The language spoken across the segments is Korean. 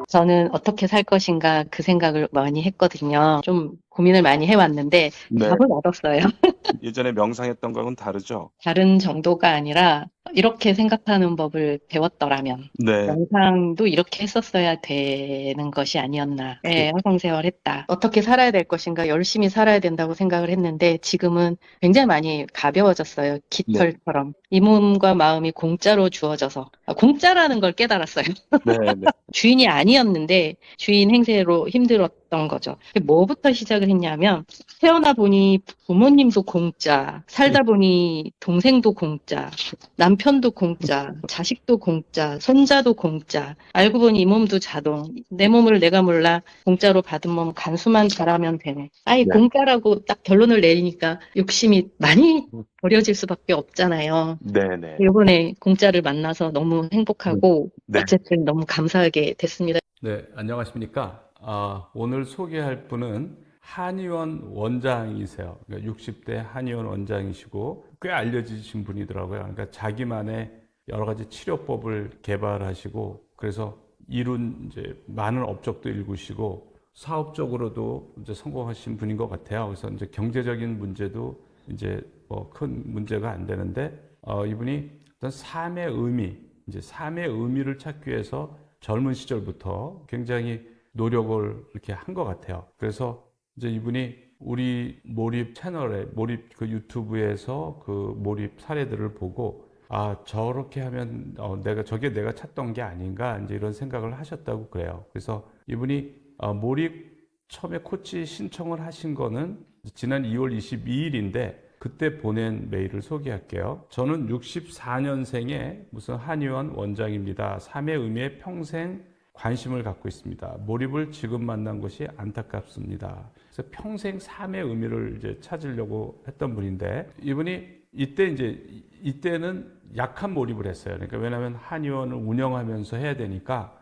저는 어떻게 살 것인가 그 생각을 많이 했거든요. 좀 고민을 많이 해왔는데 네. 답을 얻었어요. 예전에 명상했던 거하고는 다르죠? 다른 정도가 아니라 이렇게 생각하는 법을 배웠더라면 네. 영상도 이렇게 했었어야 되는 것이 아니었나. 그, 네, 화성생활 했다. 어떻게 살아야 될 것인가, 열심히 살아야 된다고 생각을 했는데 지금은 굉장히 많이 가벼워졌어요. 네. 깃털처럼. 이 몸과 마음이 공짜로 주어져서. 공짜라는 걸 깨달았어요. 네. 네. 주인이 아니었는데 주인 행세로 힘들었던 거죠. 뭐부터 시작을 했냐면 태어나 보니 부모님도 공짜, 살다 보니 동생도 공짜, 남편도 공짜, 자식도 공짜, 손자도 공짜. 알고 보니 이 몸도 자동. 내 몸을 내가 몰라 공짜로 받은 몸 간수만 잘하면 되네. 아예 네. 공짜라고 딱 결론을 내리니까 욕심이 많이 버려질 수밖에 없잖아요. 네. 네. 이번에 공짜를 만나서 너무 행복하고 네. 어쨌든 너무 감사하게 됐습니다. 네, 안녕하십니까. 오늘 소개할 분은 한의원 원장이세요. 그러니까 60대 한의원 원장이시고 꽤 알려지신 분이더라고요. 그러니까 자기만의 여러 가지 치료법을 개발하시고 그래서 이룬 이제 많은 업적도 일구시고 사업적으로도 이제 성공하신 분인 것 같아요. 그래서 이제 경제적인 문제도 이제 뭐 큰 문제가 안 되는데 이분이 어떤 삶의 의미, 이제 삶의 의미를 찾기 위해서 젊은 시절부터 굉장히 노력을 이렇게 한 것 같아요. 그래서 이제 이분이 우리 몰입 채널에, 몰입 그 유튜브에서 그 몰입 사례들을 보고 저렇게 하면 저게 내가 찾던 게 아닌가 이제 이런 생각을 하셨다고 그래요. 그래서 이분이 몰입 처음에 코치 신청을 하신 거는 지난 2월 22일인데 그때 보낸 메일을 소개할게요. 저는 64년생의 무슨 한의원 원장입니다. 삶의 의미에 평생 관심을 갖고 있습니다. 몰입을 지금 만난 것이 안타깝습니다. 그래서 평생 삶의 의미를 이제 찾으려고 했던 분인데 이분이 이때는 약한 몰입을 했어요. 그러니까 왜냐하면 한의원을 운영하면서 해야 되니까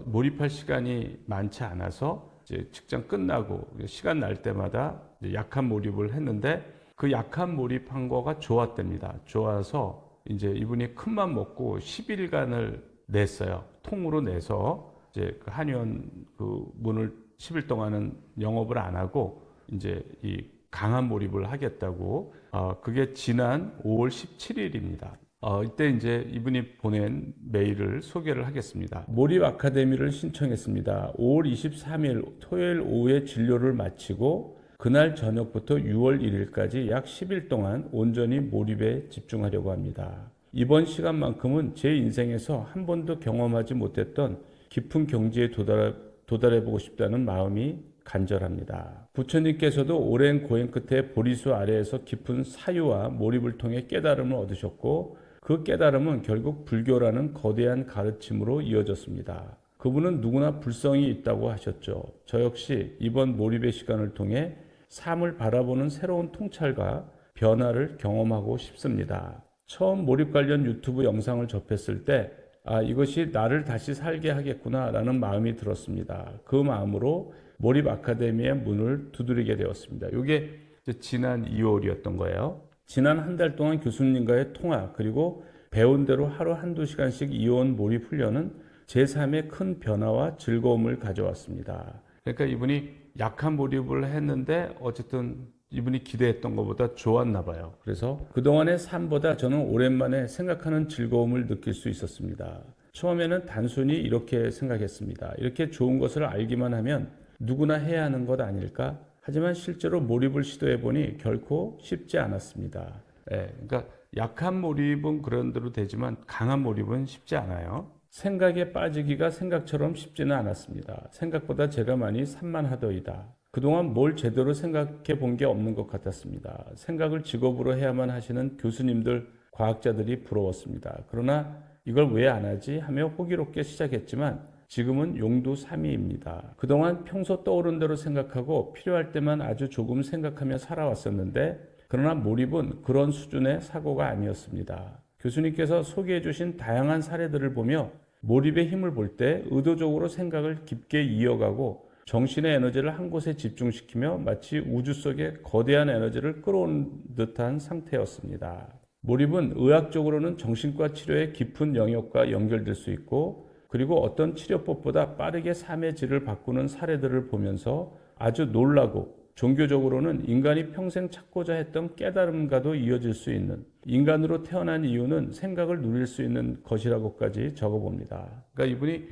몰입할 시간이 많지 않아서 이제 직장 끝나고 시간 날 때마다 이제 약한 몰입을 했는데 그 약한 몰입한 거가 좋았답니다. 좋아서 이제 이분이 큰맘 먹고 10일간을 냈어요. 통으로 내서 이제 그 한의원 그 문을 10일 동안은 영업을 안 하고 이제 이 강한 몰입을 하겠다고 그게 지난 5월 17일입니다. 이때 이제 이분이 보낸 메일을 소개를 하겠습니다. 몰입 아카데미를 신청했습니다. 5월 23일 토요일 오후에 진료를 마치고 그날 저녁부터 6월 1일까지 약 10일 동안 온전히 몰입에 집중하려고 합니다. 이번 시간만큼은 제 인생에서 한 번도 경험하지 못했던 깊은 경지에 도달해보고 싶다는 마음이 간절합니다. 부처님께서도 오랜 고행 끝에 보리수 아래에서 깊은 사유와 몰입을 통해 깨달음을 얻으셨고 그 깨달음은 결국 불교라는 거대한 가르침으로 이어졌습니다. 그분은 누구나 불성이 있다고 하셨죠. 저 역시 이번 몰입의 시간을 통해 삶을 바라보는 새로운 통찰과 변화를 경험하고 싶습니다. 처음 몰입 관련 유튜브 영상을 접했을 때 이것이 나를 다시 살게 하겠구나 라는 마음이 들었습니다. 그 마음으로 몰입 아카데미의 문을 두드리게 되었습니다. 이게 지난 2월이었던 거예요. 지난 한 달 동안 교수님과의 통화 그리고 배운 대로 하루 한두 시간씩 이어온 몰입 훈련은 제 삶에 큰 변화와 즐거움을 가져왔습니다. 그러니까 이분이 약한 몰입을 했는데 어쨌든 이분이 기대했던 것보다 좋았나 봐요. 그래서 그동안의 삶보다 저는 오랜만에 생각하는 즐거움을 느낄 수 있었습니다. 처음에는 단순히 이렇게 생각했습니다. 이렇게 좋은 것을 알기만 하면 누구나 해야 하는 것 아닐까? 하지만 실제로 몰입을 시도해보니 결코 쉽지 않았습니다. 그러니까 약한 몰입은 그런 대로 되지만 강한 몰입은 쉽지 않아요. 생각에 빠지기가 생각처럼 쉽지는 않았습니다. 생각보다 제가 많이 산만하더이다. 그동안 뭘 제대로 생각해 본 게 없는 것 같았습니다. 생각을 직업으로 해야만 하시는 교수님들, 과학자들이 부러웠습니다. 그러나 이걸 왜 안 하지 하며 호기롭게 시작했지만 지금은 용두사미입니다. 그동안 평소 떠오른 대로 생각하고 필요할 때만 아주 조금 생각하며 살아왔었는데 그러나 몰입은 그런 수준의 사고가 아니었습니다. 교수님께서 소개해 주신 다양한 사례들을 보며 몰입의 힘을 볼 때 의도적으로 생각을 깊게 이어가고 정신의 에너지를 한 곳에 집중시키며 마치 우주 속에 거대한 에너지를 끌어온 듯한 상태였습니다. 몰입은 의학적으로는 정신과 치료의 깊은 영역과 연결될 수 있고 그리고 어떤 치료법보다 빠르게 삶의 질을 바꾸는 사례들을 보면서 아주 놀라고 종교적으로는 인간이 평생 찾고자 했던 깨달음과도 이어질 수 있는 인간으로 태어난 이유는 생각을 누릴 수 있는 것이라고까지 적어봅니다. 그러니까 이분이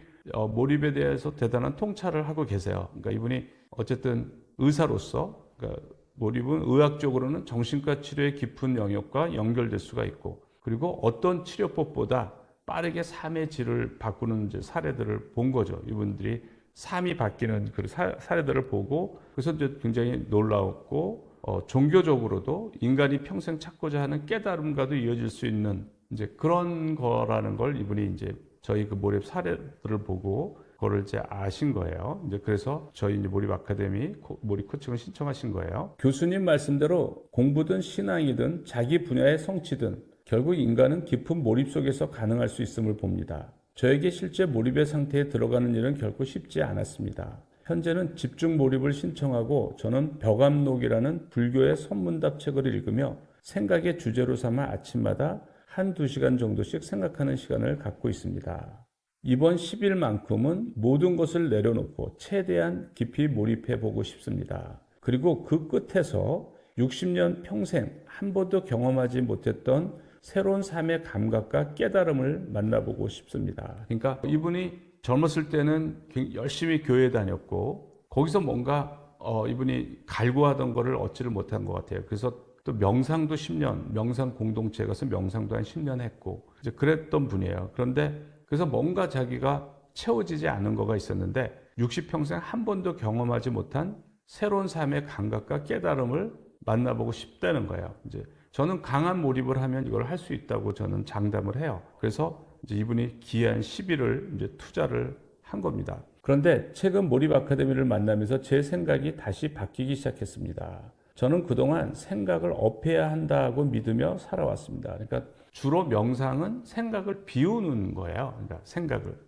몰입에 대해서 대단한 통찰을 하고 계세요. 그러니까 이분이 어쨌든 의사로서 그러니까 몰입은 의학적으로는 정신과 치료의 깊은 영역과 연결될 수가 있고 그리고 어떤 치료법보다 빠르게 삶의 질을 바꾸는 이제 사례들을 본 거죠. 이분들이 삶이 바뀌는 그 사례들을 보고 그래서 이제 굉장히 놀라웠고 종교적으로도 인간이 평생 찾고자 하는 깨달음과도 이어질 수 있는 이제 그런 거라는 걸 이분이 이제 저희 그 몰입 사례들을 보고 그거를 이제 아신 거예요. 이제 그래서 저희 이제 몰입 아카데미 몰입 코칭을 신청하신 거예요. 교수님 말씀대로 공부든 신앙이든 자기 분야의 성취든 결국 인간은 깊은 몰입 속에서 가능할 수 있음을 봅니다. 저에게 실제 몰입의 상태에 들어가는 일은 결코 쉽지 않았습니다. 현재는 집중 몰입을 신청하고 저는 벽암록이라는 불교의 선문답 책을 읽으며 생각의 주제로 삼아 아침마다 1~2시간 정도씩 생각하는 시간을 갖고 있습니다. 이번 10일만큼은 모든 것을 내려놓고 최대한 깊이 몰입해 보고 싶습니다. 그리고 그 끝에서 60년 평생 한 번도 경험하지 못했던 새로운 삶의 감각과 깨달음을 만나보고 싶습니다. 그러니까 이분이 젊었을 때는 열심히 교회 다녔고 거기서 뭔가 이분이 갈구하던 거를 얻지를 못한 것 같아요. 그래서 또 명상도 10년, 명상 공동체 가서 명상도 한 10년 했고 이제 그랬던 분이에요. 그런데 그래서 뭔가 자기가 채워지지 않은 거가 있었는데 60평생 한 번도 경험하지 못한 새로운 삶의 감각과 깨달음을 만나보고 싶다는 거예요. 이제 저는 강한 몰입을 하면 이걸 할 수 있다고 저는 장담을 해요. 그래서 이제 이분이 귀한 10일을 이제 투자를 한 겁니다. 그런데 최근 몰입 아카데미를 만나면서 제 생각이 다시 바뀌기 시작했습니다. 저는 그동안 생각을 업해야 한다고 믿으며 살아왔습니다. 그러니까 주로 명상은 생각을 비우는 거예요. 그러니까 생각을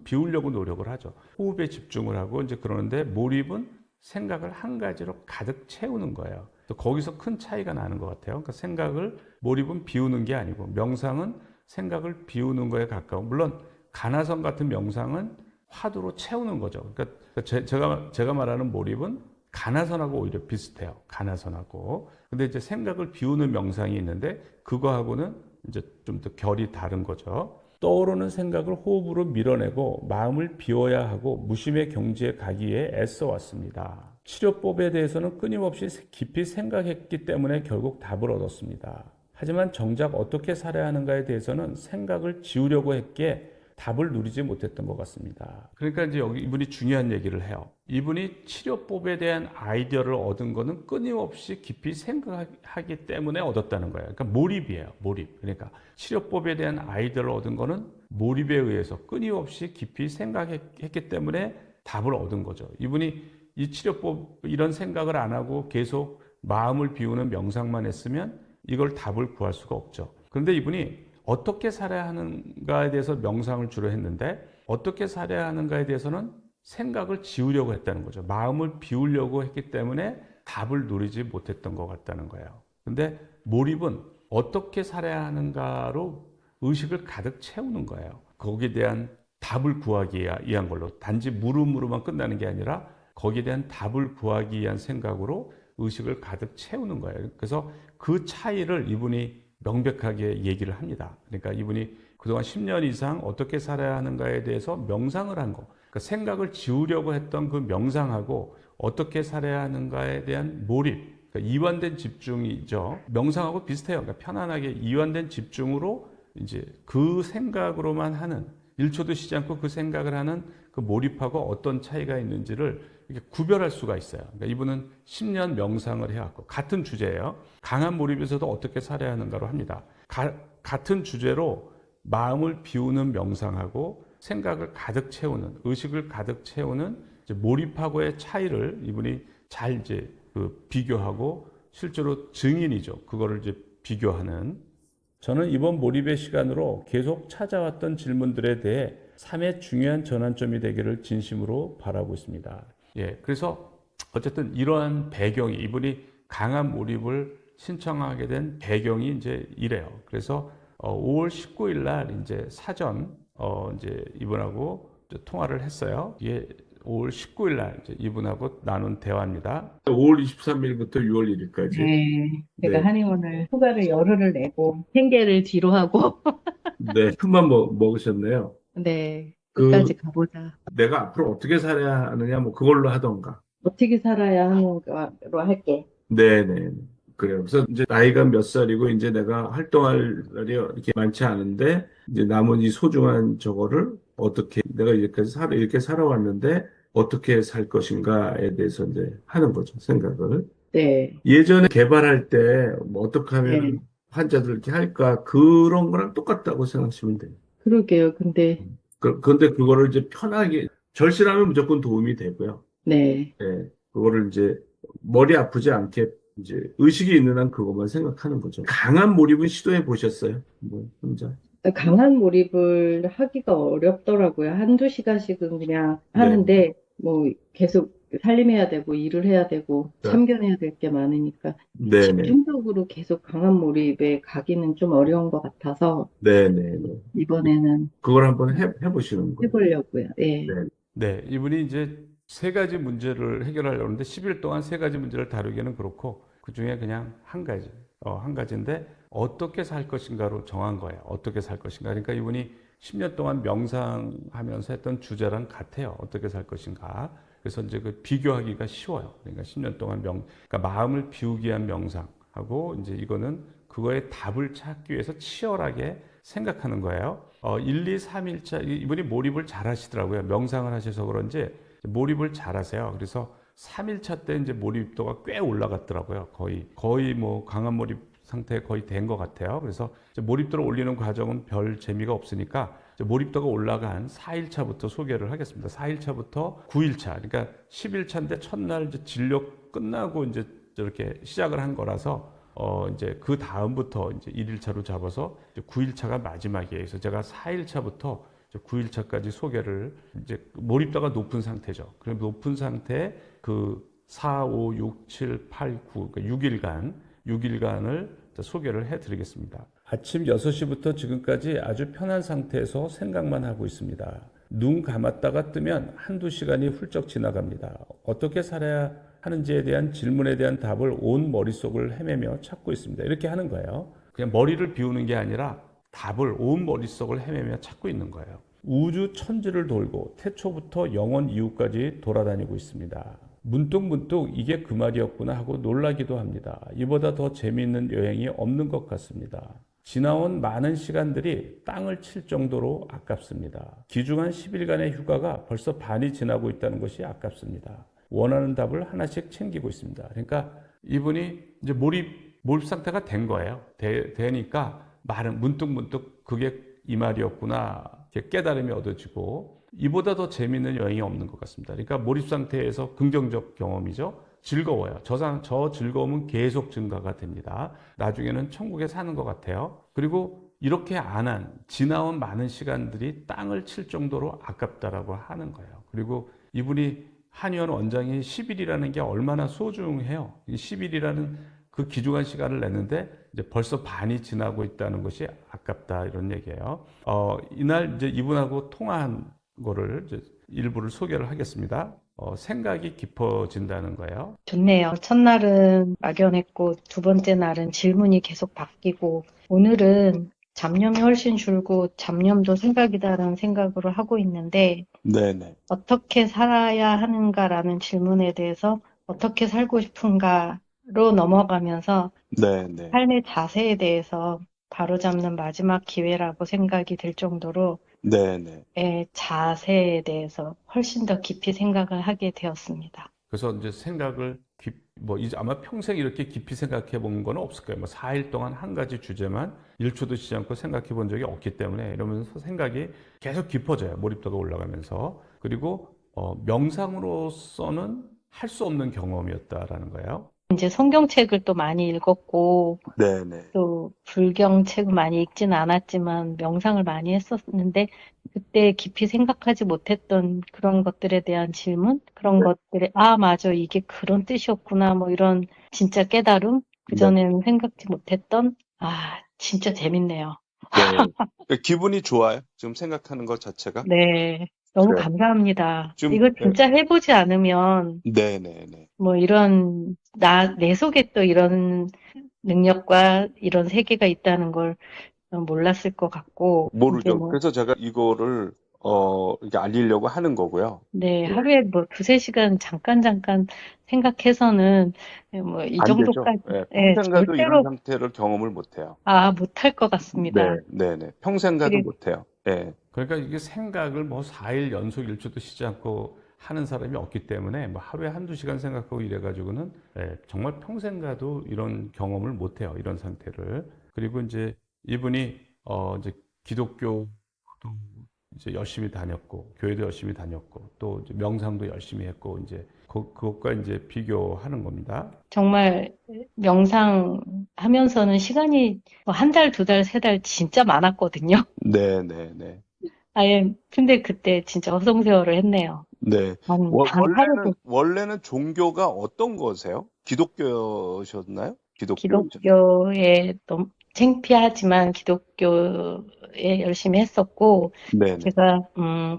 비우려고 노력을 하죠. 호흡에 집중을 하고 이제 그러는데 몰입은 생각을 한 가지로 가득 채우는 거예요. 또 거기서 큰 차이가 나는 것 같아요. 그러니까 생각을 몰입은 비우는 게 아니고 명상은 생각을 비우는 거에 가까워. 물론 가나선 같은 명상은 화두로 채우는 거죠. 그러니까 제가 말하는 몰입은 가나선하고 오히려 비슷해요. 가나선하고. 근데 이제 생각을 비우는 명상이 있는데 그거하고는 이제 좀 더 결이 다른 거죠. 떠오르는 생각을 호흡으로 밀어내고 마음을 비워야 하고 무심의 경지에 가기 위해 애써 왔습니다. 치료법에 대해서는 끊임없이 깊이 생각했기 때문에 결국 답을 얻었습니다. 하지만 정작 어떻게 살아야 하는가에 대해서는 생각을 지우려고 했기에 답을 누리지 못했던 것 같습니다. 그러니까 이제 여기 이분이 중요한 얘기를 해요. 이분이 치료법에 대한 아이디어를 얻은 거는 끊임없이 깊이 생각하기 때문에 얻었다는 거예요. 그러니까 몰입이에요. 몰입. 그러니까 치료법에 대한 아이디어를 얻은 거는 몰입에 의해서 끊임없이 깊이 생각했기 때문에 답을 얻은 거죠. 이분이 이 치료법 이런 생각을 안 하고 계속 마음을 비우는 명상만 했으면 이걸 답을 구할 수가 없죠. 그런데 이분이 어떻게 살아야 하는가에 대해서 명상을 주로 했는데 어떻게 살아야 하는가에 대해서는 생각을 지우려고 했다는 거죠. 마음을 비우려고 했기 때문에 답을 누리지 못했던 것 같다는 거예요. 근데 몰입은 어떻게 살아야 하는가로 의식을 가득 채우는 거예요. 거기에 대한 답을 구하기 위한 걸로 단지 물음으로만 끝나는 게 아니라 거기에 대한 답을 구하기 위한 생각으로 의식을 가득 채우는 거예요. 그래서 그 차이를 이분이 명백하게 얘기를 합니다. 그러니까 이분이 그동안 10년 이상 어떻게 살아야 하는가에 대해서 명상을 한 거. 그러니까 생각을 지우려고 했던 그 명상하고 어떻게 살아야 하는가에 대한 몰입. 그러니까 이완된 집중이죠. 명상하고 비슷해요. 그러니까 편안하게 이완된 집중으로 이제 그 생각으로만 하는 1초도 쉬지 않고 그 생각을 하는 그 몰입하고 어떤 차이가 있는지를 이렇게 구별할 수가 있어요. 그러니까 이분은 10년 명상을 해왔고 같은 주제예요. 강한 몰입에서도 어떻게 살아야 하는가로 합니다. 같은 주제로 마음을 비우는 명상하고 생각을 가득 채우는 의식을 가득 채우는 이제 몰입하고의 차이를 이분이 잘 이제 비교하고 실제로 증인이죠. 그거를 이제 비교하는. 저는 이번 몰입의 시간으로 계속 찾아왔던 질문들에 대해 삶의 중요한 전환점이 되기를 진심으로 바라고 있습니다. 예, 그래서 어쨌든 이러한 배경이 이분이 강한 몰입을 신청하게 된 배경이 이제 이래요. 그래서 5월 19일 날 이제 사전 이제 이분하고 이제 통화를 했어요. 이게 5월 19일 날 이제 이분하고 나눈 대화입니다. 5월 23일부터 6월 1일까지. 네. 제가 네. 한의원을 휴가를 열흘을 내고 생계를 뒤로 하고 네. 큰맘 먹으셨네요. 네. 그 끝까지 가보자. 내가 앞으로 어떻게 살아야 하느냐 뭐 그걸로 하던가. 어떻게 살아야 하는 거로 할게. 네네. 그래요. 그래서 이제 나이가 몇 살이고 이제 내가 활동할 날이 이렇게 많지 않은데 이제 남은 이 소중한 저거를 어떻게 내가 이렇게 살아왔는데 어떻게 살 것인가에 대해서 이제 하는 거죠. 생각을. 네. 예전에 개발할 때 뭐 어떻게 네. 하면 환자들 이렇게 할까 그런 거랑 똑같다고 생각하시면 돼요. 그러게요. 근데, 그런데 그거를 이제 편하게 절실하면 무조건 도움이 되고요. 네. 예, 그거를 이제 머리 아프지 않게 이제 의식이 있는 한 그것만 생각하는 거죠. 강한 몰입은 시도해 보셨어요? 뭐 혼자? 강한 몰입을 하기가 어렵더라고요. 한두 시간씩은 그냥 네. 하는데, 뭐, 계속 살림해야 되고, 일을 해야 되고, 네. 참견해야 될 게 많으니까, 네네. 집중적으로 계속 강한 몰입에 가기는 좀 어려운 것 같아서, 네네네. 이번에는 그걸 한번 해보시는 거예요. 해보려고요. 예. 네. 네, 이분이 이제 세 가지 문제를 해결하려고 하는데 10일 동안 세 가지 문제를 다루기는 그렇고 그 중에 그냥 한 가지, 한 가지인데 어떻게 살 것인가로 정한 거예요. 어떻게 살 것인가. 그러니까 이분이 10년 동안 명상하면서 했던 주제랑 같아요. 어떻게 살 것인가. 그래서 이제 그 비교하기가 쉬워요. 그러니까 10년 동안 그러니까 마음을 비우기 위한 명상하고 이제 이거는 그거에 답을 찾기 위해서 치열하게 생각하는 거예요. 1, 2, 3일차 이분이 몰입을 잘 하시더라고요. 명상을 하셔서 그런지 몰입을 잘 하세요. 그래서 3일차 때 이제 몰입도가 꽤 올라갔더라고요. 거의 뭐 강한 몰입 상태에 거의 된 것 같아요. 그래서 이제 몰입도를 올리는 과정은 별 재미가 없으니까 이제 몰입도가 올라간 4일차부터 소개를 하겠습니다. 4일차부터 9일차, 그러니까 10일차인데 첫날 이제 진료 끝나고 이제 저렇게 시작을 한 거라서 이제 그 다음부터 이제 1일차로 잡아서 이제 9일차가 마지막이에요. 그래서 제가 4일차부터 9일차까지 소개를 이제 몰입도가 높은 상태죠. 그럼 높은 상태에 그 4, 5, 6, 7, 8, 9, 그러니까 6일간을 소개를 해드리겠습니다. 아침 6시부터 지금까지 아주 편한 상태에서 생각만 하고 있습니다. 눈 감았다가 뜨면 한두 시간이 훌쩍 지나갑니다. 어떻게 살아야 하는지에 대한 질문에 대한 답을 온 머릿속을 헤매며 찾고 있습니다. 이렇게 하는 거예요. 그냥 머리를 비우는 게 아니라 답을 온 머릿속을 헤매며 찾고 있는 거예요. 우주 천지를 돌고 태초부터 영원 이후까지 돌아다니고 있습니다. 문득문득 이게 그 말이었구나 하고 놀라기도 합니다. 이보다 더 재미있는 여행이 없는 것 같습니다. 지나온 많은 시간들이 땅을 칠 정도로 아깝습니다. 기중한 10일간의 휴가가 벌써 반이 지나고 있다는 것이 아깝습니다. 원하는 답을 하나씩 챙기고 있습니다. 그러니까 이분이 이제 몰입 상태가 된 거예요. 되니까 말은 문득문득 그게 이 말이었구나 깨달음이 얻어지고 이보다 더 재미있는 여행이 없는 것 같습니다. 그러니까 몰입 상태에서 긍정적 경험이죠. 즐거워요. 저 즐거움은 계속 증가가 됩니다. 나중에는 천국에 사는 것 같아요. 그리고 이렇게 안 한 지나온 많은 시간들이 땅을 칠 정도로 아깝다라고 하는 거예요. 그리고 이분이 한의원 원장이 10일이라는 게 얼마나 소중해요. 10일이라는 그 귀중한 시간을 냈는데 이제 벌써 반이 지나고 있다는 것이 아깝다 이런 얘기예요. 이날 이제 이분하고 통화한 거를 이제 일부를 소개를 하겠습니다. 생각이 깊어진다는 거예요. 좋네요. 첫날은 막연했고, 두 번째 날은 질문이 계속 바뀌고, 오늘은 잡념이 훨씬 줄고, 잡념도 생각이다라는 생각으로 하고 있는데, 네네. 어떻게 살아야 하는가라는 질문에 대해서 어떻게 살고 싶은가로 넘어가면서 네네. 삶의 자세에 대해서 바로잡는 마지막 기회라고 생각이 들 정도로 네네. 자세에 대해서 훨씬 더 깊이 생각을 하게 되었습니다. 그래서 이제 생각을 이제 아마 평생 이렇게 깊이 생각해 본 건 없을 거예요. 4일 동안 한 가지 주제만 1초도 쉬지 않고 생각해 본 적이 없기 때문에 이러면서 생각이 계속 깊어져요. 몰입도가 올라가면서. 그리고 명상으로서는 할 수 없는 경험이었다라는 거예요. 이제 성경책을 또 많이 읽었고, 네네. 또 불경책을 많이 읽진 않았지만 명상을 많이 했었는데, 그때 깊이 생각하지 못했던 그런 것들에 대한 질문? 그런 것들에, 맞아, 이게 그런 뜻이었구나, 뭐 이런 진짜 깨달음? 그전에는 생각지 못했던, 진짜 재밌네요. 네. 기분이 좋아요. 지금 생각하는 것 자체가. 네, 너무 그래요. 감사합니다. 좀, 이거 예. 진짜 해보지 않으면 네네네. 뭐 내 속에 또 이런 능력과 이런 세계가 있다는 걸 몰랐을 것 같고, 이제 모르죠. 뭐, 그래서 제가 이거를, 이렇게 알리려고 하는 거고요. 네, 예. 하루에 뭐 두세 시간 잠깐 생각해서는 뭐 이 안 되죠. 정도까지, 예. 예, 평생 가도 이런 절대로, 상태를 경험을 못 해요. 못할 것 같습니다. 네네. 평생 가도 그리고, 못 해요. 예. 그러니까 이게 생각을 뭐 4일 연속 일주도 쉬지 않고 하는 사람이 없기 때문에 뭐 하루에 한두 시간 생각하고 이래가지고는 정말 평생 가도 이런 경험을 못 해요. 이런 상태를. 그리고 이제 이분이 이제 기독교도 이제 열심히 다녔고 교회도 열심히 다녔고 또 이제 명상도 열심히 했고 이제 그것과 이제 비교하는 겁니다. 정말 명상하면서는 시간이 뭐 한 달, 두 달, 세 달 진짜 많았거든요. 네네네. 근데 그때 진짜 허송세월을 했네요. 네. 단 하루도 원래는 종교가 어떤 거세요? 기독교셨나요? 기독교셨나요? 기독교에 너무 창피하지만 기독교에 열심히 했었고, 네네. 제가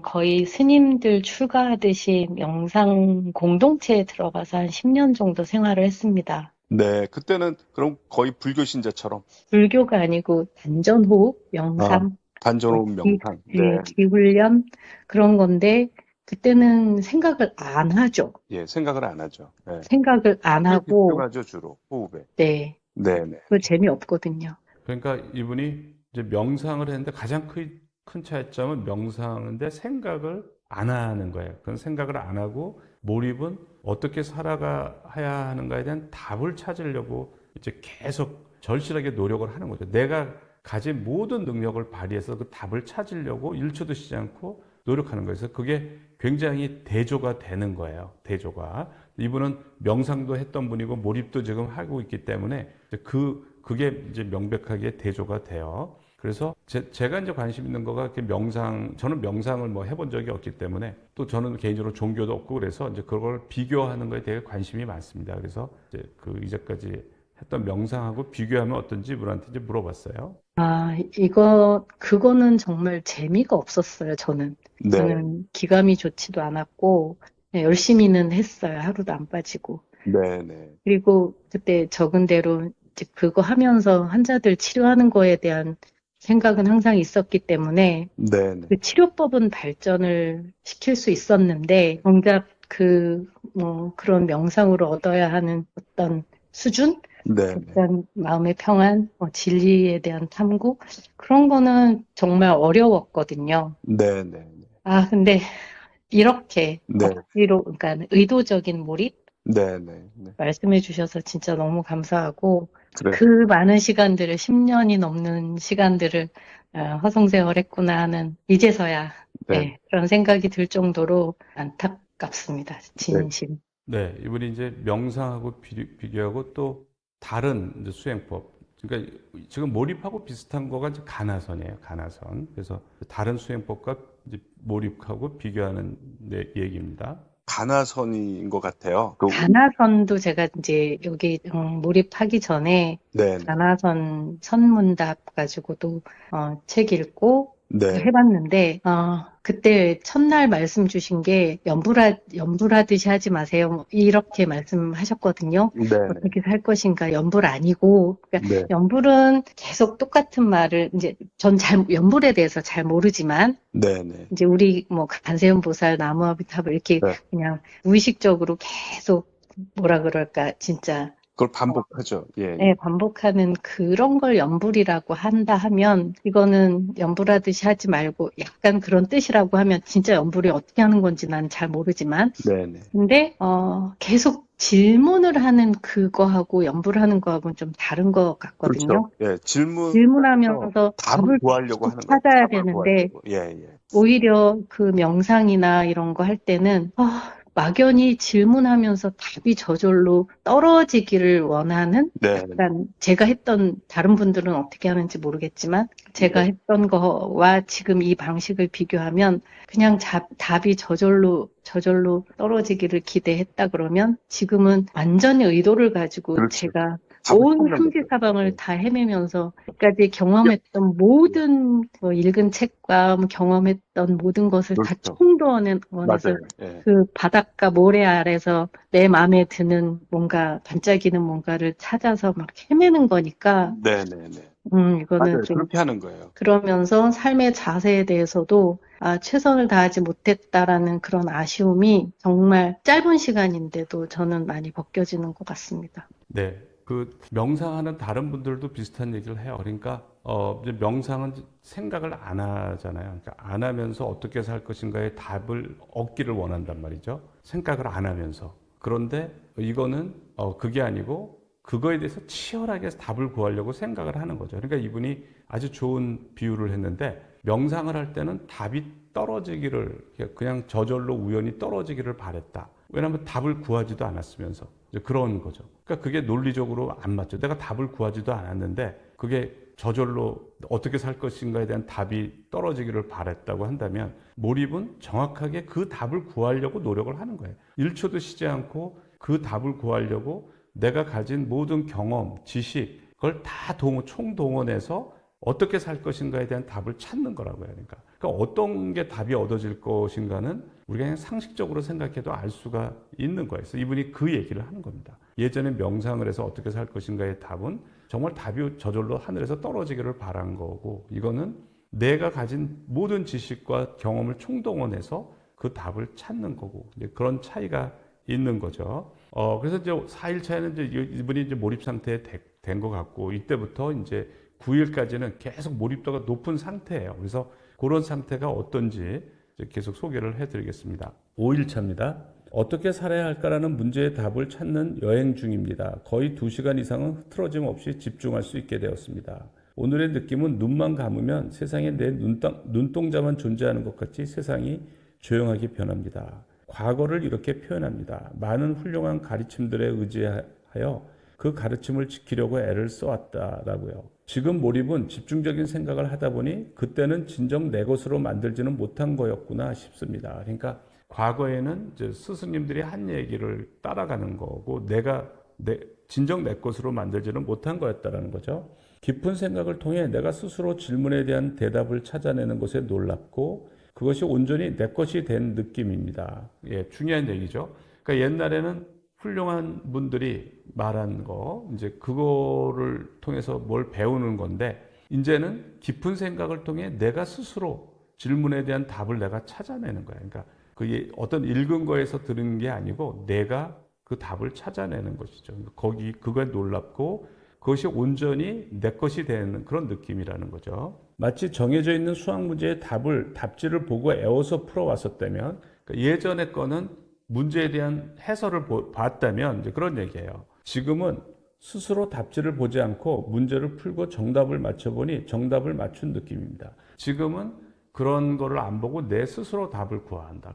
거의 스님들 출가하듯이 명상 공동체에 들어가서 한 10년 정도 생활을 했습니다. 네. 그때는 그럼 거의 불교 신자처럼. 불교가 아니고 단전호흡, 아, 명상, 단전호흡 명상. 네. 기훈련 그런 건데 그때는 생각을 안 하죠. 예, 생각을 안 하죠. 예. 생각을 안 호흡에 하고 집중하죠, 주로. 호흡에. 네, 네네. 그거 재미없거든요. 그러니까 이분이 이제 명상을 했는데 가장 큰 차이점은 명상인데 생각을 안 하는 거예요. 그런 생각을 안 하고 몰입은 어떻게 살아가야 하는가에 대한 답을 찾으려고 이제 계속 절실하게 노력을 하는 거죠. 내가 가진 모든 능력을 발휘해서 그 답을 찾으려고 일초도 쉬지 않고 노력하는 거예요. 그래서 그게 굉장히 대조가 되는 거예요. 대조가. 이분은 명상도 했던 분이고 몰입도 지금 하고 있기 때문에 그게 이제 명백하게 대조가 돼요. 그래서 제가 이제 관심 있는 거가 이렇게 저는 명상을 뭐 해본 적이 없기 때문에 또 저는 개인적으로 종교도 없고 그래서 이제 그걸 비교하는 거에 대해 관심이 많습니다. 그래서 이제 이제까지 했던 명상하고 비교하면 어떤지 이분한테 이제 물어봤어요. 그거는 정말 재미가 없었어요, 저는. 네. 저는 기감이 좋지도 않았고, 그냥 열심히는 했어요, 하루도 안 빠지고. 네네. 그리고 그때 적은 대로 이제 그거 하면서 환자들 치료하는 거에 대한 생각은 항상 있었기 때문에 네네. 그 치료법은 발전을 시킬 수 있었는데, 정작 그런 명상으로 얻어야 하는 어떤 수준? 네네. 일단 마음의 평안, 진리에 대한 탐구 그런 거는 정말 어려웠거든요. 네네. 근데 이렇게 네. 억지로, 그러니까 의도적인 몰입 네네. 네. 말씀해 주셔서 진짜 너무 감사하고 그래. 그 많은 시간들을 10년이 넘는 시간들을 허송세월했구나 하는 이제서야 네. 그런 생각이 들 정도로 안타깝습니다. 진심. 네, 이분이 이제 명상하고 비교하고 또 다른 이제 수행법. 그러니까 지금 몰입하고 비슷한 거가 이제 가나선이에요. 가나선. 그래서 다른 수행법과 이제 몰입하고 비교하는 얘기입니다. 가나선인 것 같아요. 가나선도 제가 이제 여기 몰입하기 전에 네. 가나선 선문답 가지고도 책 읽고 네. 해봤는데 그때 첫날 말씀 주신 게 염불하듯이 하지 마세요. 뭐 이렇게 말씀하셨거든요. 네. 어떻게 살 것인가 염불 아니고 그러니까 네. 염불은 계속 똑같은 말을 이제 전 염불에 대해서 잘 모르지만 네네. 이제 우리 뭐 관세음보살 나무아비탑 이렇게 네. 그냥 무의식적으로 계속 뭐라 그럴까 진짜 그걸 반복하죠. 예. 네, 반복하는 그런 걸 염불이라고 한다 하면 이거는 염불하듯이 하지 말고 약간 그런 뜻이라고 하면 진짜 염불이 어떻게 하는 건지 난 잘 모르지만 네네. 근데 계속 질문을 하는 그거하고 염불하는 거하고는 좀 다른 것 같거든요. 그렇죠. 예. 질문하면서 답을 구하려고 하는 거예요. 찾아야 답을 되는데 구하려고. 예. 오히려 그 명상이나 이런 거 할 때는 막연히 질문하면서 답이 저절로 떨어지기를 원하는 네. 약간 제가 했던 다른 분들은 어떻게 하는지 모르겠지만 제가 했던 거와 지금 이 방식을 비교하면 그냥 답이 저절로 떨어지기를 기대했다 그러면 지금은 완전히 의도를 가지고 그렇죠. 제가 답을 온 찾는 삼지 거죠. 사방을 네. 다 헤매면서 까지 경험했던 모든 뭐 읽은 책과 뭐 경험했던 모든 것을 다 그렇죠. 총동원해서 맞아요. 예. 그 바닷가 모래 아래서 내 마음에 드는 뭔가 반짝이는 뭔가를 찾아서 막 헤매는 거니까 네네네. 이거는 맞아요. 좀 그렇게 하는 거예요. 그러면서 삶의 자세에 대해서도 최선을 다하지 못했다라는 그런 아쉬움이 정말 짧은 시간인데도 저는 많이 벗겨지는 것 같습니다. 네. 그 명상하는 다른 분들도 비슷한 얘기를 해요. 그러니까 이제 명상은 생각을 안 하잖아요. 그러니까 안 하면서 어떻게 살 것인가에 답을 얻기를 원한단 말이죠. 생각을 안 하면서. 그런데 이거는 그게 아니고 그거에 대해서 치열하게 답을 구하려고 생각을 하는 거죠. 그러니까 이분이 아주 좋은 비유를 했는데 명상을 할 때는 답이 떨어지기를 그냥 저절로 우연히 떨어지기를 바랬다. 왜냐하면 답을 구하지도 않았으면서 이제 그런 거죠. 그러니까 그게 논리적으로 안 맞죠. 내가 답을 구하지도 않았는데 그게 저절로 어떻게 살 것인가에 대한 답이 떨어지기를 바랬다고 한다면 몰입은 정확하게 그 답을 구하려고 노력을 하는 거예요. 1초도 쉬지 않고 그 답을 구하려고 내가 가진 모든 경험, 지식, 그걸 다 총동원해서 어떻게 살 것인가에 대한 답을 찾는 거라고요. 그러니까 어떤 게 답이 얻어질 것인가는 우리가 그냥 상식적으로 생각해도 알 수가 있는 거예요. 그래서 이분이 그 얘기를 하는 겁니다. 예전에 명상을 해서 어떻게 살 것인가의 답은 정말 답이 저절로 하늘에서 떨어지기를 바란 거고, 이거는 내가 가진 모든 지식과 경험을 총동원해서 그 답을 찾는 거고, 이제 그런 차이가 있는 거죠. 그래서 이제 4일 차에는 이제 이분이 이제 몰입 상태에 된 것 같고, 이때부터 이제 9일까지는 계속 몰입도가 높은 상태예요. 그래서 그런 상태가 어떤지 계속 소개를 해드리겠습니다. 5일 차입니다. 어떻게 살아야 할까라는 문제의 답을 찾는 여행 중입니다. 거의 2시간 이상은 흐트러짐 없이 집중할 수 있게 되었습니다. 오늘의 느낌은 눈만 감으면 세상에 내 눈동자만 존재하는 것 같이 세상이 조용하게 변합니다. 과거를 이렇게 표현합니다. 많은 훌륭한 가르침들에 의지하여 그 가르침을 지키려고 애를 써왔다라고요. 지금 몰입은 집중적인 생각을 하다 보니 그때는 진정 내 것으로 만들지는 못한 거였구나 싶습니다. 그러니까 과거에는 이제 스승님들이 한 얘기를 따라가는 거고 진정 내 것으로 만들지는 못한 거였다라는 거죠. 깊은 생각을 통해 내가 스스로 질문에 대한 대답을 찾아내는 것에 놀랍고 그것이 온전히 내 것이 된 느낌입니다. 예, 중요한 얘기죠. 그러니까 옛날에는 훌륭한 분들이 말한 거, 이제 그거를 통해서 뭘 배우는 건데, 이제는 깊은 생각을 통해 내가 스스로 질문에 대한 답을 내가 찾아내는 거야. 그러니까 그게 어떤 읽은 거에서 들은 게 아니고 내가 그 답을 찾아내는 것이죠. 그거에 놀랍고 그것이 온전히 내 것이 되는 그런 느낌이라는 거죠. 마치 정해져 있는 수학 문제의 답지를 보고 애워서 풀어왔었다면, 그러니까 예전의 거는 문제에 대한 해설을 봤다면 이제 그런 얘기예요. 지금은 스스로 답지를 보지 않고 문제를 풀고 정답을 맞춰보니 정답을 맞춘 느낌입니다. 지금은 그런 거를 안 보고 내 스스로 답을 구한다.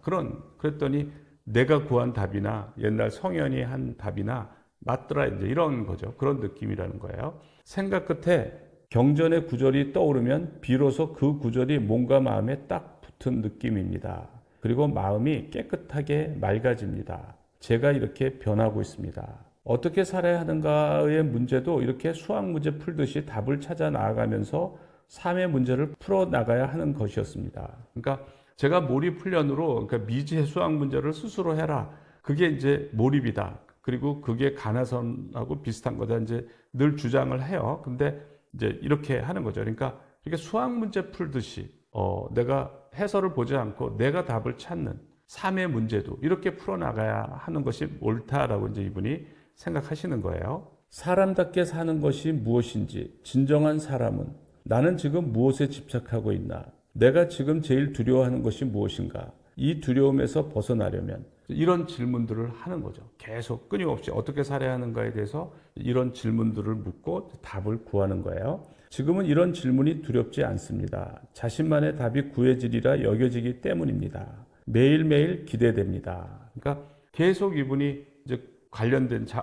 그랬더니 내가 구한 답이나 옛날 성현이 한 답이나 맞더라, 이제 이런 거죠. 그런 느낌이라는 거예요. 생각 끝에 경전의 구절이 떠오르면 비로소 그 구절이 몸과 마음에 딱 붙은 느낌입니다. 그리고 마음이 깨끗하게 맑아집니다. 제가 이렇게 변하고 있습니다. 어떻게 살아야 하는가의 문제도 이렇게 수학 문제 풀듯이 답을 찾아 나아가면서 삶의 문제를 풀어나가야 하는 것이었습니다. 그러니까 제가 몰입 훈련으로, 그러니까 미지의 수학 문제를 스스로 해라. 그게 이제 몰입이다. 그리고 그게 가나선하고 비슷한 거다. 이제 늘 주장을 해요. 근데 이제 이렇게 하는 거죠. 그러니까 이렇게 수학 문제 풀듯이 내가 해설을 보지 않고 내가 답을 찾는 삶의 문제도 이렇게 풀어나가야 하는 것이 옳다라고 이제 이분이 생각하시는 거예요. 사람답게 사는 것이 무엇인지, 진정한 사람은 나는 지금 무엇에 집착하고 있나? 내가 지금 제일 두려워하는 것이 무엇인가? 이 두려움에서 벗어나려면 이런 질문들을 하는 거죠. 계속 끊임없이 어떻게 살아야 하는가에 대해서 이런 질문들을 묻고 답을 구하는 거예요. 지금은 이런 질문이 두렵지 않습니다. 자신만의 답이 구해지리라 여겨지기 때문입니다. 매일매일 기대됩니다. 그러니까 계속 이분이 이제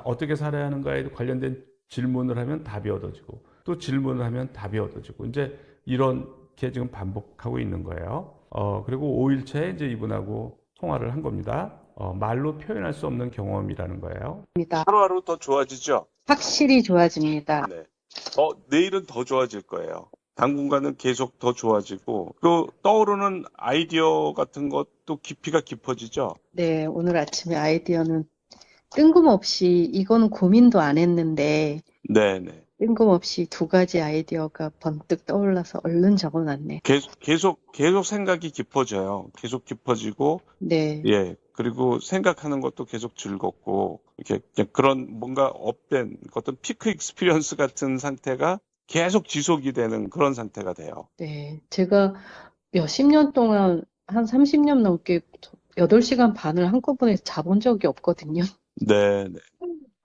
어떻게 살아야 하는가에 관련된 질문을 하면 답이 얻어지고 또 질문을 하면 답이 얻어지고 이제 이렇게 지금 반복하고 있는 거예요. 그리고 5일차에 이제 이분하고 통화를 한 겁니다. 말로 표현할 수 없는 경험이라는 거예요. 하루하루 더 좋아지죠? 확실히 좋아집니다. 네. 내일은 더 좋아질 거예요. 당분간은 계속 더 좋아지고, 또 떠오르는 아이디어 같은 것도 깊이가 깊어지죠? 네, 오늘 아침에 아이디어는 뜬금없이 이거는 고민도 안 했는데 네네. 뜬금없이 두 가지 아이디어가 번뜩 떠올라서 얼른 적어놨네. 계속 생각이 깊어져요. 계속 깊어지고, 네, 예. 그리고 생각하는 것도 계속 즐겁고, 이렇게 그냥 그런 뭔가 업된 어떤 피크 익스피리언스 같은 상태가 계속 지속이 되는 그런 상태가 돼요. 네. 제가 몇십 년 동안 한 30년 넘게 8시간 반을 한꺼번에 자본 적이 없거든요. 네네.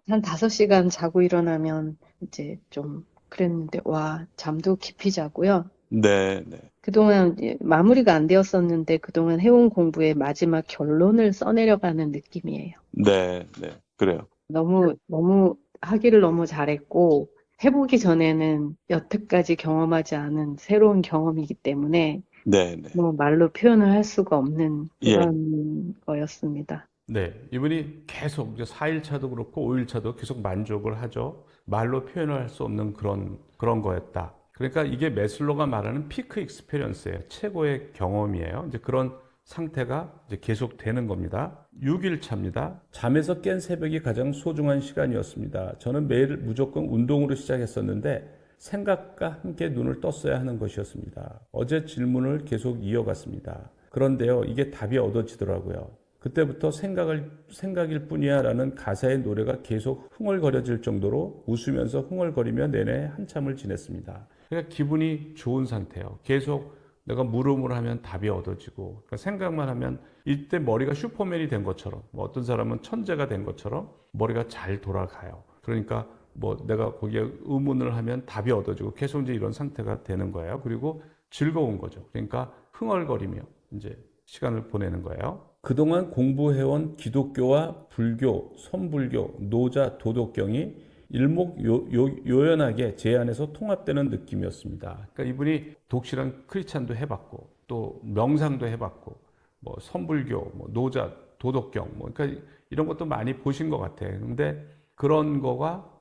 한 5시간 자고 일어나면 이제 좀 그랬는데, 와, 잠도 깊이 자고요. 네네. 그동안 이제 마무리가 안 되었었는데 그동안 해온 공부의 마지막 결론을 써내려가는 느낌이에요. 네네. 그래요. 너무 하기를 너무 잘했고 해보기 전에는 여태까지 경험하지 않은 새로운 경험이기 때문에 네네. 뭐 말로 표현을 할 수가 없는 예. 그런 거였습니다. 네, 이분이 계속 4일차도 그렇고 5일차도 계속 만족을 하죠. 말로 표현을 할 수 없는 그런 거였다. 그러니까 이게 매슬로가 말하는 피크 익스피리언스예요. 최고의 경험이에요. 이제 그런 상태가 이제 계속 되는 겁니다. 6일차입니다. 잠에서 깬 새벽이 가장 소중한 시간이었습니다. 저는 매일 무조건 운동으로 시작했었는데 생각과 함께 눈을 떴어야 하는 것이었습니다. 어제 질문을 계속 이어갔습니다. 그런데요, 이게 답이 얻어지더라고요. 그때부터 생각일 뿐이야 라는 가사의 노래가 계속 흥얼거려질 정도로 웃으면서 흥얼거리며 내내 한참을 지냈습니다. 그러니까 기분이 좋은 상태예요. 계속 내가 물음을 하면 답이 얻어지고, 그러니까 생각만 하면 이때 머리가 슈퍼맨이 된 것처럼, 뭐 어떤 사람은 천재가 된 것처럼 머리가 잘 돌아가요. 그러니까 뭐 내가 거기에 의문을 하면 답이 얻어지고 계속 이제 이런 상태가 되는 거예요. 그리고 즐거운 거죠. 그러니까 흥얼거리며 이제 시간을 보내는 거예요. 그동안 공부해온 기독교와 불교, 선불교, 노자, 도덕경이 일목요연하게 제 안에서 통합되는 느낌이었습니다. 그러니까 이분이 독실한 크리스찬도 해봤고, 또 명상도 해봤고, 뭐 선불교, 뭐 노자, 도덕경, 뭐 그러니까 이런 것도 많이 보신 것 같아요. 근데 그런 거가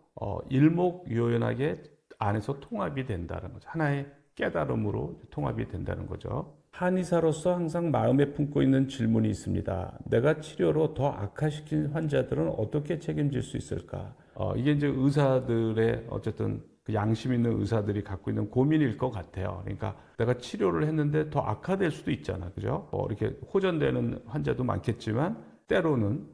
일목요연하게 안에서 통합이 된다는 거죠. 하나의 깨달음으로 통합이 된다는 거죠. 한의사로서 항상 마음에 품고 있는 질문이 있습니다. 내가 치료로 더 악화시킨 환자들은 어떻게 책임질 수 있을까? 이게 이제 의사들의 어쨌든 그 양심 있는 의사들이 갖고 있는 고민일 것 같아요. 그러니까 내가 치료를 했는데 더 악화될 수도 있잖아. 그죠? 이렇게 호전되는 환자도 많겠지만 때로는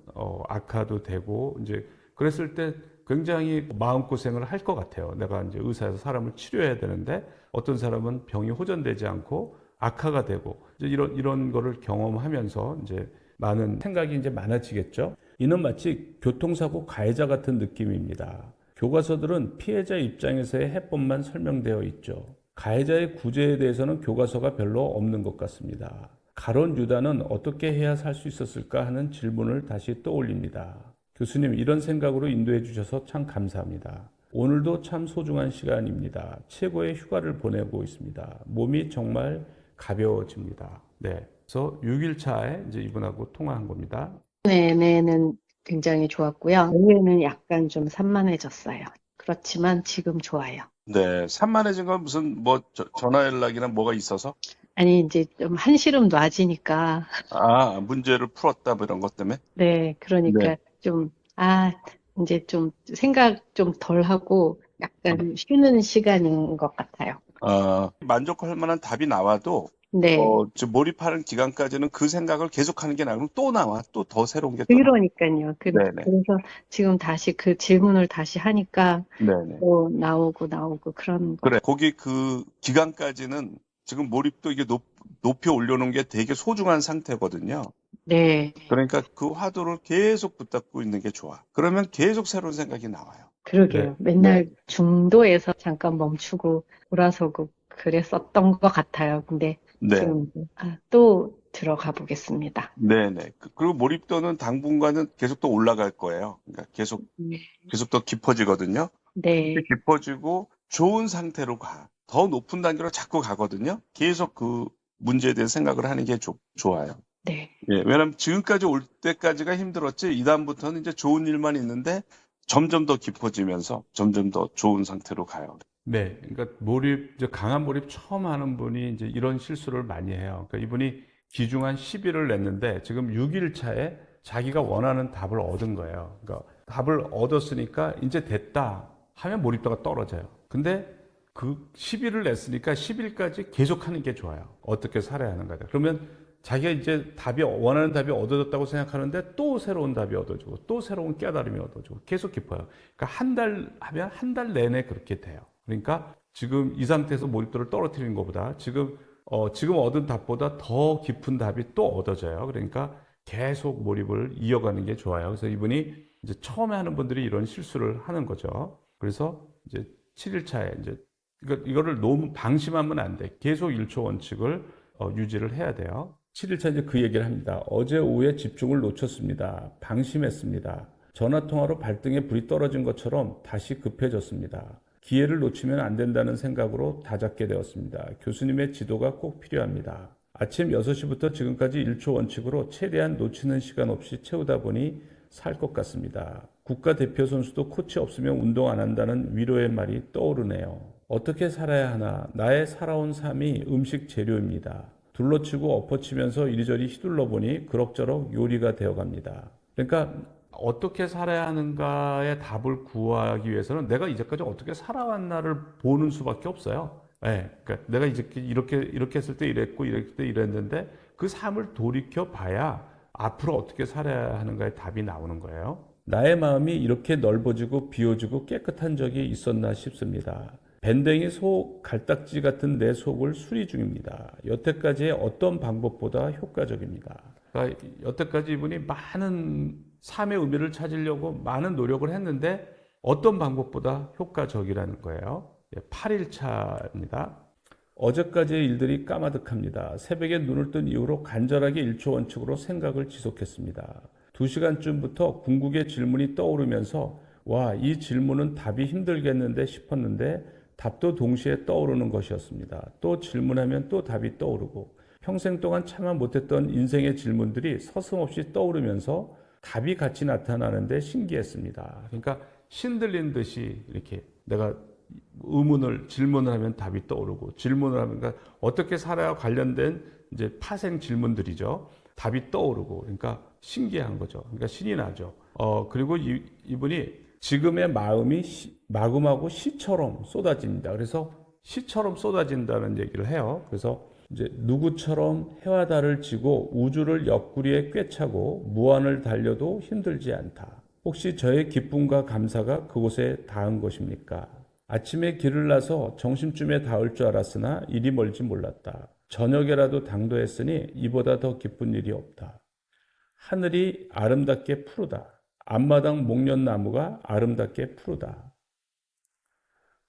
악화도 되고 이제 그랬을 때 굉장히 마음고생을 할 것 같아요. 내가 이제 의사에서 사람을 치료해야 되는데 어떤 사람은 병이 호전되지 않고 악화가 되고 이제 이런 거를 경험하면서 이제 많은 생각이 이제 많아지겠죠. 이는 마치 교통사고 가해자 같은 느낌입니다. 교과서들은 피해자 입장에서의 해법만 설명되어 있죠. 가해자의 구제에 대해서는 교과서가 별로 없는 것 같습니다. 가론 유다는 어떻게 해야 살 수 있었을까 하는 질문을 다시 떠올립니다. 교수님, 이런 생각으로 인도해 주셔서 참 감사합니다. 오늘도 참 소중한 시간입니다. 최고의 휴가를 보내고 있습니다. 몸이 정말 가벼워집니다. 네. 그래서 6일차에 이제 이분하고 통화한 겁니다. 내내는 굉장히 좋았고요. 오후에는 약간 좀 산만해졌어요. 그렇지만 지금 좋아요. 네. 산만해진 건 무슨 뭐 전화 연락이나 뭐가 있어서? 아니, 이제 좀 한시름 놔지니까. 문제를 풀었다 뭐 이런 것 때문에? 네, 그러니까 네. 좀, 이제 좀 생각 좀 덜 하고 약간 쉬는 시간인 것 같아요. 만족할 만한 답이 나와도 네, 몰입하는 기간까지는 그 생각을 계속하는 게 나으면 또 나와. 또 더 새로운 게 또 나와. 그러니까요. 네네. 그래서 지금 다시 그 질문을 다시 하니까 네네. 또 나오고 그런 거. 그래. 거기 그 기간까지는 지금 몰입도 이게 높이 올려놓은 게 되게 소중한 상태거든요. 네, 그러니까 그 화두를 계속 붙잡고 있는 게 좋아. 그러면 계속 새로운 생각이 나와요. 그러게요. 맨날 중도에서 잠깐 멈추고 돌아서고 그랬었던 것 같아요. 근데 네. 지금 또 들어가 보겠습니다. 네네. 그리고 몰입도는 당분간은 계속 더 올라갈 거예요. 그러니까 계속 더 깊어지거든요. 네, 깊어지고 좋은 상태로 가. 더 높은 단계로 자꾸 가거든요. 계속 그 문제에 대해서 생각을 하는 게 좋아요. 네. 예, 왜냐면 지금까지 올 때까지가 힘들었지, 이다음부터는 이제 좋은 일만 있는데 점점 더 깊어지면서 점점 더 좋은 상태로 가요. 네, 그러니까 이제 강한 몰입 처음 하는 분이 이제 이런 실수를 많이 해요. 그러니까 이분이 기중한 10일을 냈는데 지금 6일 차에 자기가 원하는 답을 얻은 거예요. 그러니까 답을 얻었으니까 이제 됐다 하면 몰입도가 떨어져요. 근데 그 10일을 냈으니까 10일까지 계속 하는 게 좋아요. 어떻게 살아야 하는가. 그러면 자기가 이제 원하는 답이 얻어졌다고 생각하는데 또 새로운 답이 얻어지고 또 새로운 깨달음이 얻어지고 계속 깊어요. 그러니까 한 달 하면 한 달 내내 그렇게 돼요. 그러니까 지금 이 상태에서 몰입도를 떨어뜨리는 것보다 지금 얻은 답보다 더 깊은 답이 또 얻어져요. 그러니까 계속 몰입을 이어가는 게 좋아요. 그래서 이분이 이제 처음에 하는 분들이 이런 실수를 하는 거죠. 그래서 이제 7일 차에 이제 이거를 너무 방심하면 안 돼. 계속 1초 원칙을 유지를 해야 돼요. 7일 차 이제 그 얘기를 합니다. 어제 오후에 집중을 놓쳤습니다. 방심했습니다. 전화통화로 발등에 불이 떨어진 것처럼 다시 급해졌습니다. 기회를 놓치면 안 된다는 생각으로 다잡게 되었습니다. 교수님의 지도가 꼭 필요합니다. 아침 6시부터 지금까지 1초 원칙으로 최대한 놓치는 시간 없이 채우다 보니 살 것 같습니다. 국가대표 선수도 코치 없으면 운동 안 한다는 위로의 말이 떠오르네요. 어떻게 살아야 하나? 나의 살아온 삶이 음식 재료입니다. 둘러치고 엎어치면서 이리저리 휘둘러 보니 그럭저럭 요리가 되어갑니다. 그러니까 어떻게 살아야 하는가의 답을 구하기 위해서는 내가 이제까지 어떻게 살아왔나를 보는 수밖에 없어요. 네, 그러니까 내가 이제 이렇게 했을 때 이랬고 이랬을 때 이랬는데 그 삶을 돌이켜 봐야 앞으로 어떻게 살아야 하는가의 답이 나오는 거예요. 나의 마음이 이렇게 넓어지고 비워지고 깨끗한 적이 있었나 싶습니다. 밴댕이 속 갈딱지 같은 내 속을 수리 중입니다. 여태까지의 어떤 방법보다 효과적입니다. 그러니까 여태까지 이분이 많은 삶의 의미를 찾으려고 많은 노력을 했는데 어떤 방법보다 효과적이라는 거예요. 8일 차입니다. 어제까지의 일들이 까마득합니다. 새벽에 눈을 뜬 이후로 간절하게 1초 원칙으로 생각을 지속했습니다. 2시간쯤부터 궁극의 질문이 떠오르면서 와, 이 질문은 답이 힘들겠는데 싶었는데 답도 동시에 떠오르는 것이었습니다. 또 질문하면 또 답이 떠오르고 평생 동안 참아 못했던 인생의 질문들이 서슴없이 떠오르면서 답이 같이 나타나는데 신기했습니다. 그러니까 신들린 듯이 이렇게 내가 질문을 하면 답이 떠오르고 질문을 하면 그러니까 어떻게 살아야 관련된 이제 파생 질문들이죠. 답이 떠오르고 그러니까 신기한 거죠. 그러니까 신이 나죠. 그리고 이분이 지금의 마음이 마금하고 시처럼 쏟아집니다. 그래서 시처럼 쏟아진다는 얘기를 해요. 그래서 이제 누구처럼 해와 달을 지고 우주를 옆구리에 꿰차고 무한을 달려도 힘들지 않다. 혹시 저의 기쁨과 감사가 그곳에 닿은 것입니까? 아침에 길을 나서 점심쯤에 닿을 줄 알았으나 이리 멀지 몰랐다. 저녁에라도 당도했으니 이보다 더 기쁜 일이 없다. 하늘이 아름답게 푸르다. 앞마당 목련나무가 아름답게 푸르다.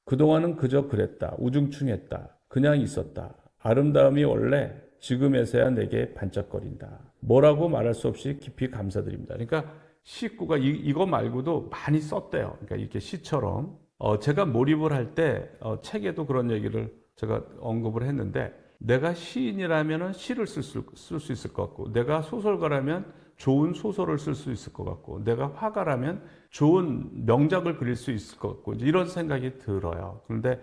그동안은 그저 그랬다. 우중충했다. 그냥 있었다. 아름다움이 원래 지금에서야 내게 반짝거린다. 뭐라고 말할 수 없이 깊이 감사드립니다. 그러니까 시구가 이거 말고도 많이 썼대요. 그러니까 이렇게 시처럼. 제가 몰입을 할 때 책에도 그런 얘기를 제가 언급을 했는데 내가 시인이라면 시를 쓸 수 있을 것 같고 내가 소설가라면 좋은 소설을 쓸 수 있을 것 같고 내가 화가라면 좋은 명작을 그릴 수 있을 것 같고 이제 이런 생각이 들어요. 그런데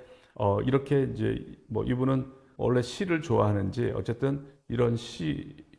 이렇게 이제 뭐 이분은 원래 시를 좋아하는지 어쨌든 이런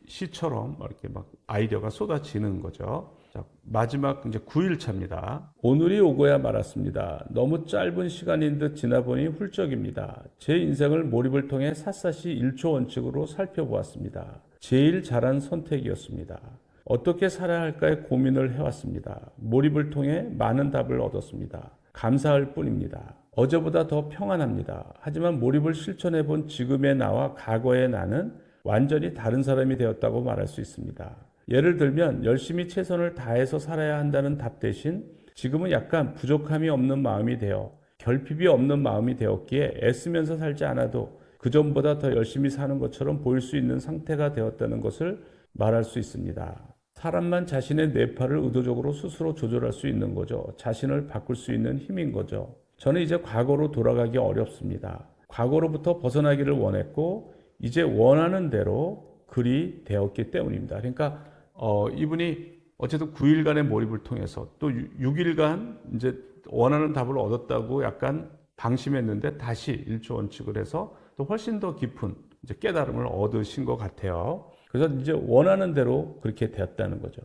시처럼 이렇게 막 아이디어가 쏟아지는 거죠. 자, 마지막 이제 9일 차입니다. 오늘이 오고야 말았습니다. 너무 짧은 시간인 듯 지나보니 훌쩍입니다. 제 인생을 몰입을 통해 샅샅이 1초 원칙으로 살펴보았습니다. 제일 잘한 선택이었습니다. 어떻게 살아야 할까에 고민을 해왔습니다. 몰입을 통해 많은 답을 얻었습니다. 감사할 뿐입니다. 어제보다 더 평안합니다. 하지만 몰입을 실천해본 지금의 나와 과거의 나는 완전히 다른 사람이 되었다고 말할 수 있습니다. 예를 들면 열심히 최선을 다해서 살아야 한다는 답 대신 지금은 약간 부족함이 없는 마음이 되어 결핍이 없는 마음이 되었기에 애쓰면서 살지 않아도 그전보다 더 열심히 사는 것처럼 보일 수 있는 상태가 되었다는 것을 말할 수 있습니다. 사람만 자신의 뇌파를 의도적으로 스스로 조절할 수 있는 거죠. 자신을 바꿀 수 있는 힘인 거죠. 저는 이제 과거로 돌아가기 어렵습니다. 과거로부터 벗어나기를 원했고 이제 원하는 대로 글이 되었기 때문입니다. 그러니까 이분이 어쨌든 9일간의 몰입을 통해서 또 6일간 이제 원하는 답을 얻었다고 약간 방심했는데 다시 일조 원칙을 해서 또 훨씬 더 깊은 이제 깨달음을 얻으신 것 같아요. 그래서 이제 원하는 대로 그렇게 되었다는 거죠.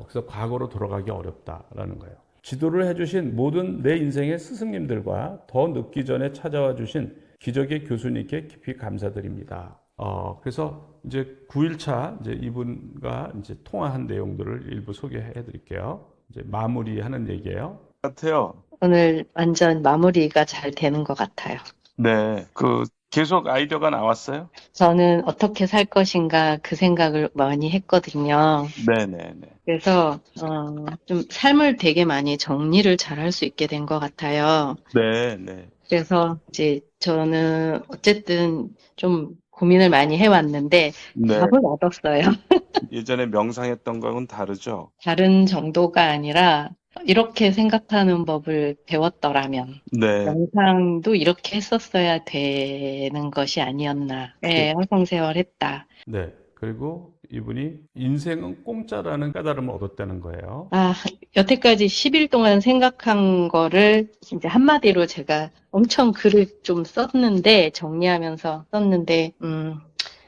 그래서 과거로 돌아가기 어렵다라는 거예요. 지도를 해주신 모든 내 인생의 스승님들과 더 늦기 전에 찾아와 주신 기적의 교수님께 깊이 감사드립니다. 그래서 이제 9일차 이제 이분과 이제 통화한 내용들을 일부 소개해 드릴게요. 이제 마무리하는 얘기예요. 같아요. 오늘 완전 마무리가 잘 되는 것 같아요. 네, 계속 아이디어가 나왔어요? 저는 어떻게 살 것인가 그 생각을 많이 했거든요. 네네네. 그래서 좀 삶을 되게 많이 정리를 잘 할 수 있게 된 것 같아요. 네네. 그래서 이제 저는 어쨌든 좀 고민을 많이 해왔는데 네. 답을 얻었어요. 예전에 명상했던 거하고는 다르죠? 다른 정도가 아니라 이렇게 생각하는 법을 배웠더라면 네. 명상도 이렇게 했었어야 되는 것이 아니었나. 네, 화성세월 했다. 네. 그리고 이분이 인생은 공짜라는 깨달음을 얻었다는 거예요. 여태까지 10일 동안 생각한 거를 이제 한마디로 제가 엄청 글을 좀 썼는데, 정리하면서 썼는데,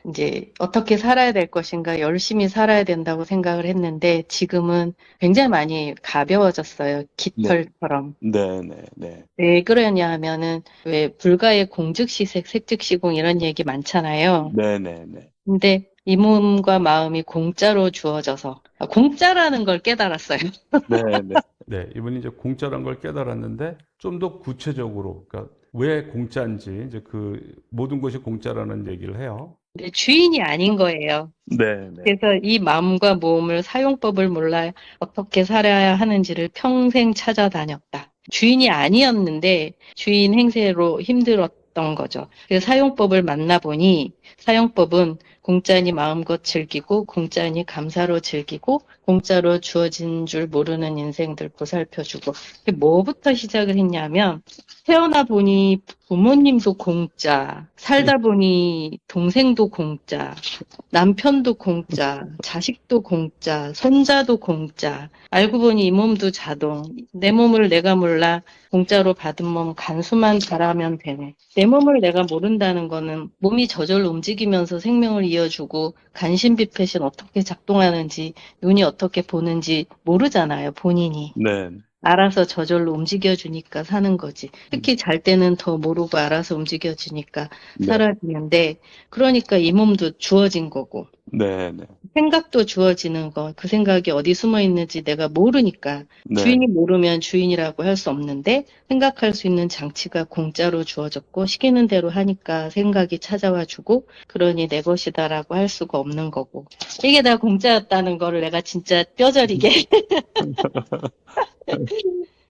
이제 어떻게 살아야 될 것인가, 열심히 살아야 된다고 생각을 했는데, 지금은 굉장히 많이 가벼워졌어요. 깃털처럼. 네네네. 왜 그러냐 하면은, 왜 불가의 공즉시색, 색즉시공 이런 얘기 많잖아요. 네네네. 근데 이 몸과 마음이 공짜로 주어져서 공짜라는 걸 깨달았어요. 네네. 네, 이분이 이제 공짜란 걸 깨달았는데 좀 더 구체적으로, 그러니까 왜 공짜인지 이제 그 모든 것이 공짜라는 얘기를 해요. 근데 주인이 아닌 거예요. 네네. 그래서 이 마음과 몸을 사용법을 몰라 어떻게 살아야 하는지를 평생 찾아다녔다. 주인이 아니었는데 주인 행세로 힘들었던 거죠. 그래서 사용법을 만나보니 사용법은 공짜니 마음껏 즐기고 공짜니 감사로 즐기고 공짜로 주어진 줄 모르는 인생들 보살펴주고. 뭐부터 시작을 했냐면 태어나 보니 부모님도 공짜, 살다 보니 동생도 공짜, 남편도 공짜, 자식도 공짜, 손자도 공짜. 알고 보니 이 몸도 자동. 내 몸을 내가 몰라 공짜로 받은 몸 간수만 잘하면 되네. 내 몸을 내가 모른다는 거는 몸이 저절로 움직이면서 생명을 이어주고 간신비패신 어떻게 작동하는지 눈이 어떻게 보는지 모르잖아요, 본인이. 네. 알아서 저절로 움직여주니까 사는 거지. 특히 잘 때는 더 모르고 알아서 움직여주니까 사라지는데, 그러니까 이 몸도 주어진 거고, 네네. 생각도 주어지는 거, 그 생각이 어디 숨어 있는지 내가 모르니까, 네. 주인이 모르면 주인이라고 할 수 없는데, 생각할 수 있는 장치가 공짜로 주어졌고, 시키는 대로 하니까 생각이 찾아와 주고, 그러니 내 것이다라고 할 수가 없는 거고. 이게 다 공짜였다는 거를 내가 진짜 뼈저리게.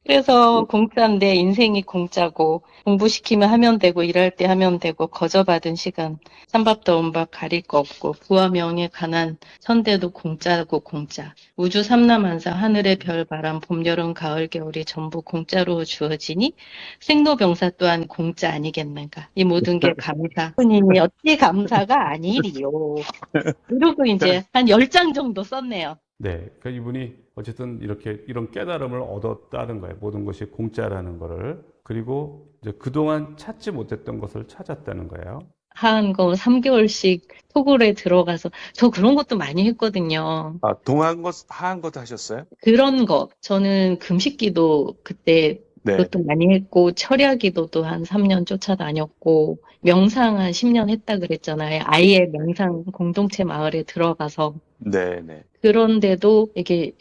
그래서 공짜인데 인생이 공짜고 공부시키면 하면 되고 일할 때 하면 되고 거저받은 시간 찬밥 더운 밥 가릴 거 없고 부와 명예 가난 천대도 공짜고 공짜 우주 삼라만상 하늘의 별 바람 봄 여름 가을 겨울이 전부 공짜로 주어지니 생로병사 또한 공짜 아니겠는가. 이 모든 게 감사. 본인이 어찌 감사가 아니리요. 이러고 이제 한 10장 정도 썼네요. 네, 그러니까 이분이 어쨌든 이런 깨달음을 얻었다는 거예요. 모든 것이 공짜라는 거를. 그리고 이제 그동안 찾지 못했던 것을 찾았다는 거예요. 하한 거 3개월씩 토굴에 들어가서 저 그런 것도 많이 했거든요. 동한 것, 하한 것도 하셨어요? 그런 거 저는 금식기도 그때 네. 그것도 많이 했고 철야기도도 한 3년 쫓아다녔고 명상 한 10년 했다 그랬잖아요. 아예 명상 공동체 마을에 들어가서 네네. 그런데도 이렇게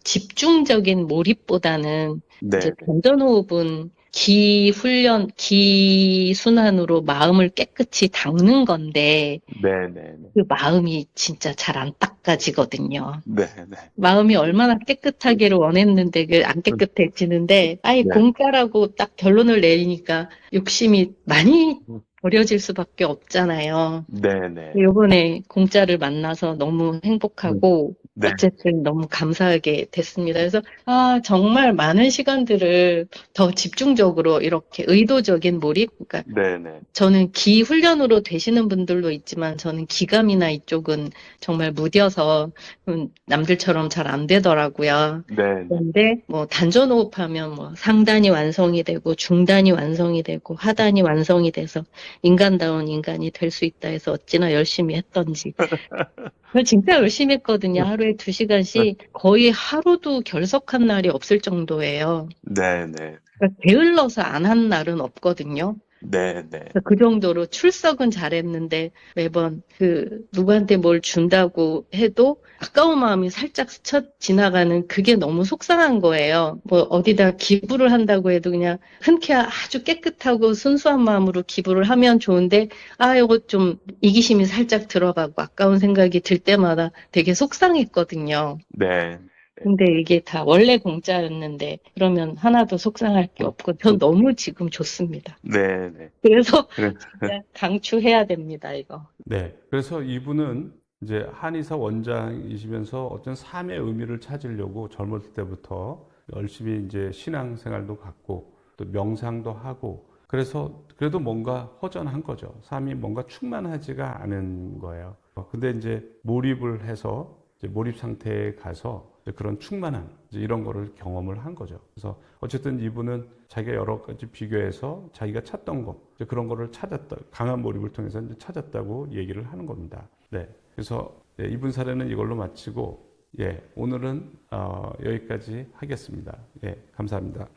집중적인 몰입보다는 네. 이제 전전호흡은 기 훈련, 기 순환으로 마음을 깨끗이 닦는 건데 네네. 그 마음이 진짜 잘 안 닦아지거든요. 네네. 마음이 얼마나 깨끗하기를 원했는데 그 안 깨끗해지는데 아예 네. 공짜라고 딱 결론을 내리니까 욕심이 많이 버려질 수밖에 없잖아요. 네네. 요번에 공짜를 만나서 너무 행복하고 네. 어쨌든 너무 감사하게 됐습니다. 그래서 정말 많은 시간들을 더 집중적으로 이렇게 의도적인 몰입, 그러니까 네네. 저는 기 훈련으로 되시는 분들도 있지만 저는 기감이나 이쪽은 정말 무뎌서 남들처럼 잘 안 되더라고요. 네네. 그런데 뭐 단전호흡하면 뭐 상단이 완성이 되고 중단이 완성이 되고 하단이 완성이 돼서 인간다운 인간이 될 수 있다 해서 어찌나 열심히 했던지. 저 진짜 열심히 했거든요. 하루에 2시간씩 거의 하루도 결석한 날이 없을 정도예요. 네네. 그러니까 게을러서 안 한 날은 없거든요. 네네. 그 정도로 출석은 잘했는데 매번 누구한테 뭘 준다고 해도 아까운 마음이 살짝 스쳐 지나가는 그게 너무 속상한 거예요. 뭐 어디다 기부를 한다고 해도 그냥 흔쾌히 아주 깨끗하고 순수한 마음으로 기부를 하면 좋은데 이거 좀 이기심이 살짝 들어가고 아까운 생각이 들 때마다 되게 속상했거든요. 네. 근데 이게 다 원래 공짜였는데 그러면 하나도 속상할 게 없고 전 너무 지금 좋습니다. 네네. 그래서 그래. 진짜 강추해야 됩니다, 이거. 네. 그래서 이분은 이제 한의사 원장이시면서 어떤 삶의 의미를 찾으려고 젊었을 때부터 열심히 이제 신앙생활도 갖고 또 명상도 하고 그래서 그래도 뭔가 허전한 거죠. 삶이 뭔가 충만하지가 않은 거예요. 근데 이제 몰입을 해서 이제 몰입 상태에 가서 이제 그런 충만함 이제 이런 거를 경험을 한 거죠. 그래서 어쨌든 이분은 자기가 여러 가지 비교해서 자기가 찾던 거 이제 그런 거를 찾았다. 강한 몰입을 통해서 이제 찾았다고 얘기를 하는 겁니다. 네. 그래서 이분 사례는 이걸로 마치고 오늘은 여기까지 하겠습니다. 감사합니다.